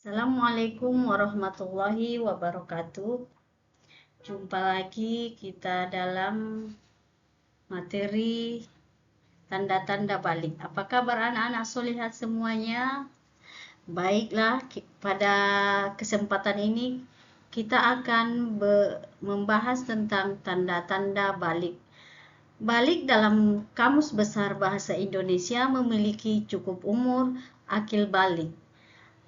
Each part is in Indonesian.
Assalamualaikum warahmatullahi wabarakatuh. Jumpa lagi kita dalam materi tanda-tanda balik. Apa kabar anak-anak solihat semuanya? Baiklah, pada kesempatan ini kita akan membahas tentang tanda-tanda balik. Balik dalam Kamus Besar Bahasa Indonesia memiliki cukup umur akil balik.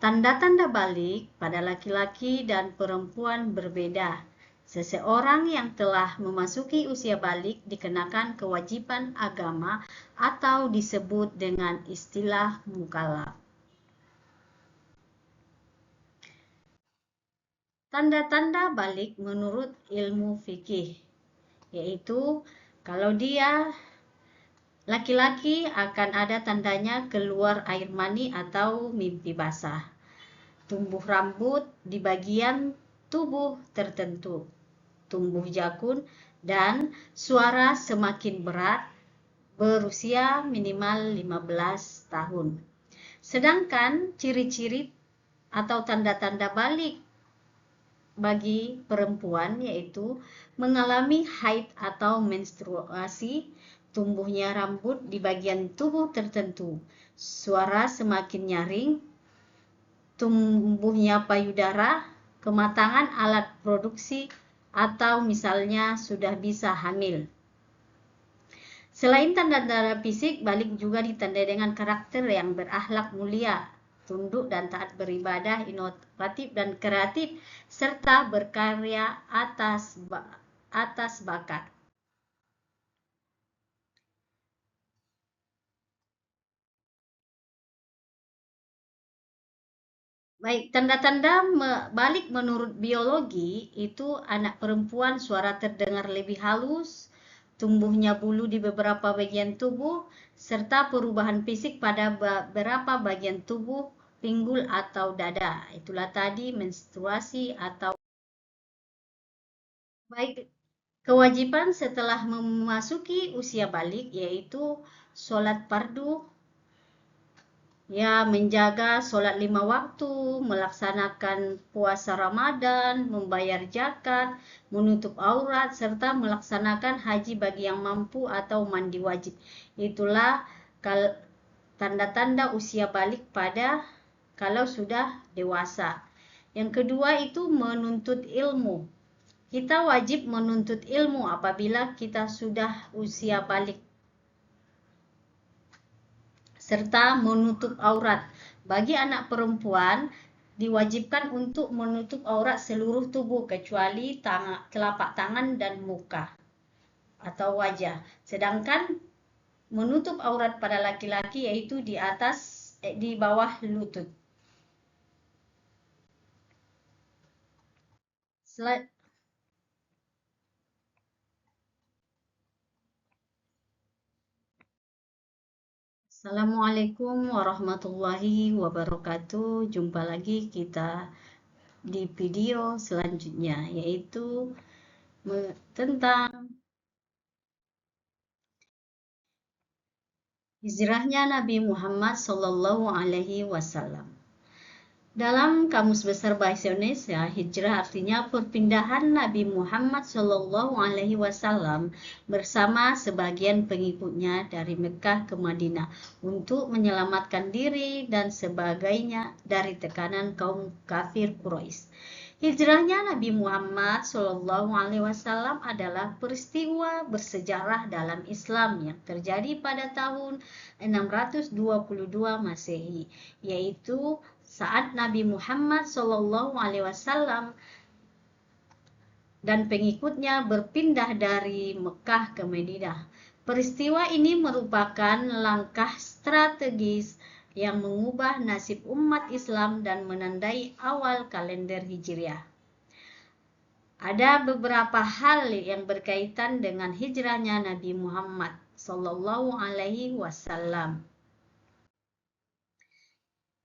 Tanda-tanda balik pada laki-laki dan perempuan berbeda. Seseorang yang telah memasuki usia balik dikenakan kewajiban agama atau disebut dengan istilah mukallaf. Tanda-tanda balik menurut ilmu fikih, yaitu kalau dia laki-laki akan ada tandanya keluar air mani atau mimpi basah. Tumbuh rambut di bagian tubuh tertentu, tumbuh jakun, dan suara semakin berat, berusia minimal 15 tahun. Sedangkan ciri-ciri atau tanda-tanda balik bagi perempuan yaitu mengalami haid atau menstruasi, tumbuhnya rambut di bagian tubuh tertentu, suara semakin nyaring, tumbuhnya payudara, kematangan alat produksi, atau misalnya sudah bisa hamil. Selain tanda-tanda fisik, balik juga ditandai dengan karakter yang berakhlak mulia, tunduk dan taat beribadah, inovatif dan kreatif, serta berkarya atas bakat. Baik, tanda-tanda balik menurut biologi itu anak perempuan suara terdengar lebih halus, tumbuhnya bulu di beberapa bagian tubuh, serta perubahan fisik pada beberapa bagian tubuh, pinggul atau dada. Itulah tadi menstruasi atau baik. Kewajiban setelah memasuki usia balik yaitu sholat fardu, ya, menjaga sholat 5 waktu, melaksanakan puasa Ramadan, membayar zakat, menutup aurat, serta melaksanakan haji bagi yang mampu atau mandi wajib. Itulah tanda-tanda usia balik pada kalau sudah dewasa. Yang kedua itu menuntut ilmu. Kita wajib menuntut ilmu apabila kita sudah usia balik, serta menutup aurat. Bagi anak perempuan diwajibkan untuk menutup aurat seluruh tubuh kecuali telapak tangan dan muka atau wajah. Sedangkan menutup aurat pada laki-laki yaitu di bawah lutut. Assalamualaikum warahmatullahi wabarakatuh. Jumpa lagi kita di video selanjutnya, yaitu tentang hijrahnya Nabi Muhammad SAW. Dalam Kamus Besar Bahasa Indonesia, hijrah artinya perpindahan Nabi Muhammad SAW bersama sebagian pengikutnya dari Mekah ke Madinah untuk menyelamatkan diri dan sebagainya dari tekanan kaum kafir Quraisy. Hijrahnya Nabi Muhammad SAW adalah peristiwa bersejarah dalam Islam yang terjadi pada tahun 622 Masehi, yaitu saat Nabi Muhammad SAW dan pengikutnya berpindah dari Mekah ke Madinah. Peristiwa ini merupakan langkah strategis yang mengubah nasib umat Islam dan menandai awal kalender Hijriah. Ada beberapa hal yang berkaitan dengan hijrahnya Nabi Muhammad SAW,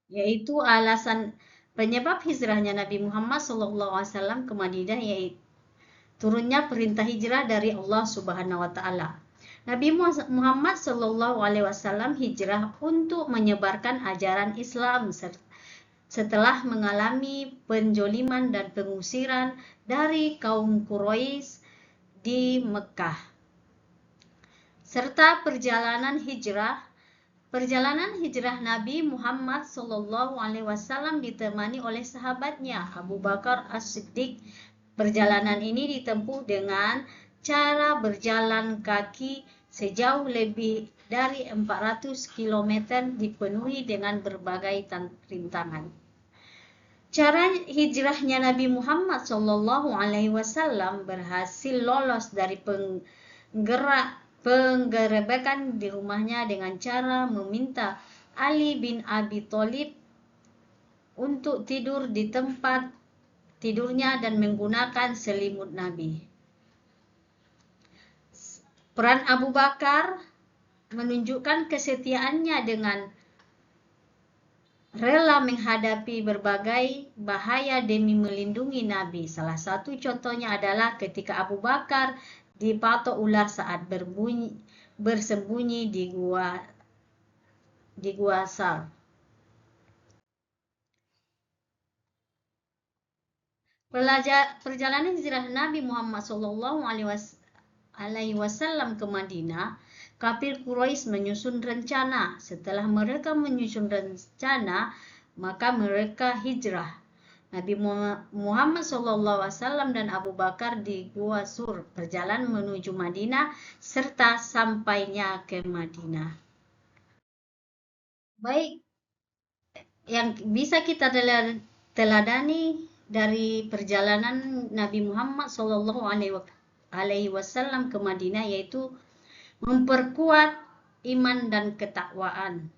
yaitu alasan penyebab hijrahnya Nabi Muhammad SAW ke Madinah, yaitu turunnya perintah hijrah dari Allah Subhanahu wa Ta'ala. Nabi Muhammad SAW hijrah untuk menyebarkan ajaran Islam setelah mengalami penjoliman dan pengusiran dari kaum Quraisy di Mekah, serta perjalanan hijrah Nabi Muhammad SAW ditemani oleh sahabatnya Abu Bakar As-Siddiq. Perjalanan ini ditempuh dengan cara berjalan kaki sejauh lebih dari 400 km dipenuhi dengan berbagai rintangan. Cara hijrahnya Nabi Muhammad SAW berhasil lolos dari penggerebekan di rumahnya dengan cara meminta Ali bin Abi Thalib untuk tidur di tempat tidurnya dan menggunakan selimut Nabi. Peran Abu Bakar menunjukkan kesetiaannya dengan rela menghadapi berbagai bahaya demi melindungi Nabi. Salah satu contohnya adalah ketika Abu Bakar dipatok ular saat bersembunyi di gua Sar. Perjalanan hijrah Nabi Muhammad SAW ke Madinah, kafir Quraisy menyusun rencana. Setelah mereka menyusun rencana, maka mereka hijrah. Nabi Muhammad SAW dan Abu Bakar di Gua Sur berjalan menuju Madinah serta sampainya ke Madinah. Baik, yang bisa kita teladani dari perjalanan Nabi Muhammad SAW ke Madinah yaitu memperkuat iman dan ketakwaan,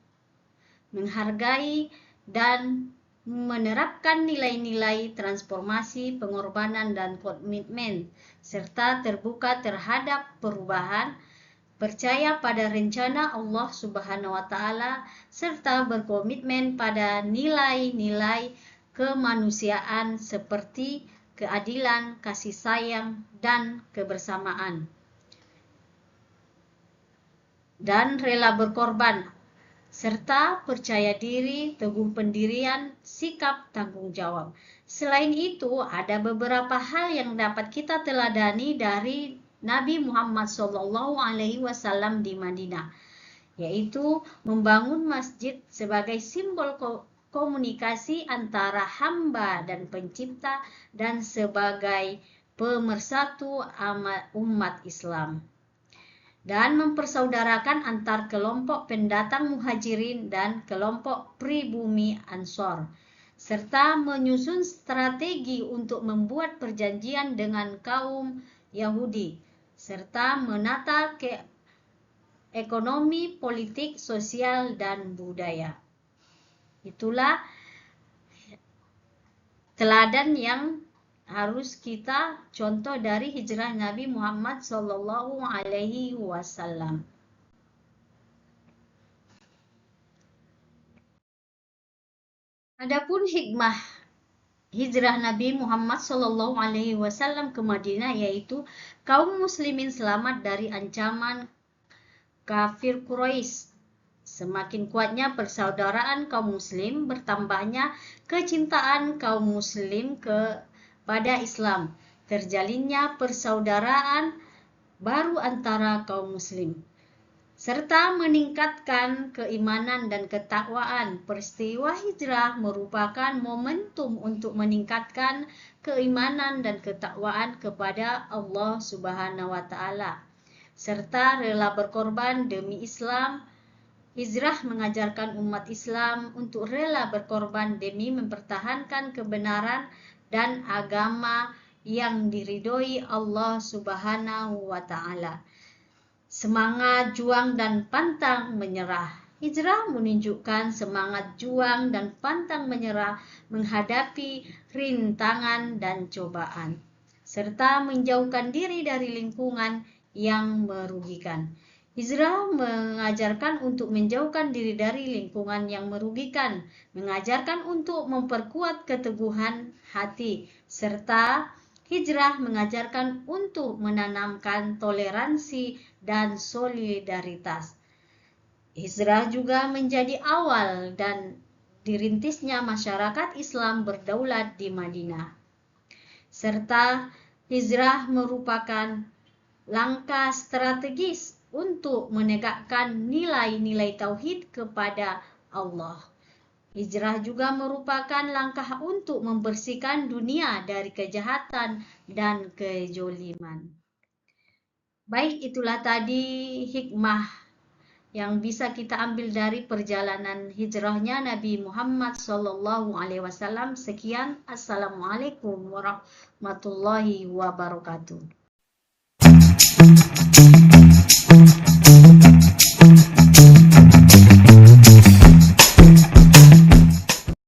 menghargai dan menerapkan nilai-nilai transformasi, pengorbanan, dan komitmen, serta terbuka terhadap perubahan, percaya pada rencana Allah Subhanahu wa Ta'ala, serta berkomitmen pada nilai-nilai kemanusiaan seperti keadilan, kasih sayang, dan kebersamaan, dan rela berkorban, serta percaya diri, teguh pendirian, sikap tanggung jawab. Selain itu, ada beberapa hal yang dapat kita teladani dari Nabi Muhammad SAW di Madinah, yaitu membangun masjid sebagai simbol komunikasi antara hamba dan pencipta dan sebagai pemersatu umat Islam, dan mempersaudarakan antar kelompok pendatang muhajirin dan kelompok pribumi Ansor, serta menyusun strategi untuk membuat perjanjian dengan kaum Yahudi, serta menata ekonomi, politik, sosial, dan budaya. Itulah teladan yang harus kita contoh dari hijrah Nabi Muhammad SAW. Adapun hikmah hijrah Nabi Muhammad SAW ke Madinah yaitu kaum muslimin selamat dari ancaman kafir Quraisy. Semakin kuatnya persaudaraan kaum muslim, bertambahnya kecintaan kaum muslim pada Islam, terjalinnya persaudaraan baru antara kaum muslim, serta meningkatkan keimanan dan ketakwaan. Peristiwa hijrah merupakan momentum untuk meningkatkan keimanan dan ketakwaan kepada Allah Subhanahu wa Ta'ala, serta rela berkorban demi Islam. Hijrah mengajarkan umat Islam untuk rela berkorban demi mempertahankan kebenaran dan agama yang diridhoi Allah Subhanahu wa Ta'ala. Semangat juang dan pantang menyerah. Hijrah menunjukkan semangat juang dan pantang menyerah menghadapi rintangan dan cobaan, serta menjauhkan diri dari lingkungan yang merugikan. Hijrah mengajarkan untuk menjauhkan diri dari lingkungan yang merugikan, mengajarkan untuk memperkuat keteguhan hati, serta hijrah mengajarkan untuk menanamkan toleransi dan solidaritas. Hijrah juga menjadi awal dan dirintisnya masyarakat Islam berdaulat di Madinah. Serta hijrah merupakan langkah strategis untuk menegakkan nilai-nilai tauhid kepada Allah. Hijrah juga merupakan langkah untuk membersihkan dunia dari kejahatan dan kejoliman. Baik, itulah tadi hikmah yang bisa kita ambil dari perjalanan hijrahnya Nabi Muhammad SAW. Sekian, Assalamualaikum warahmatullahi wabarakatuh.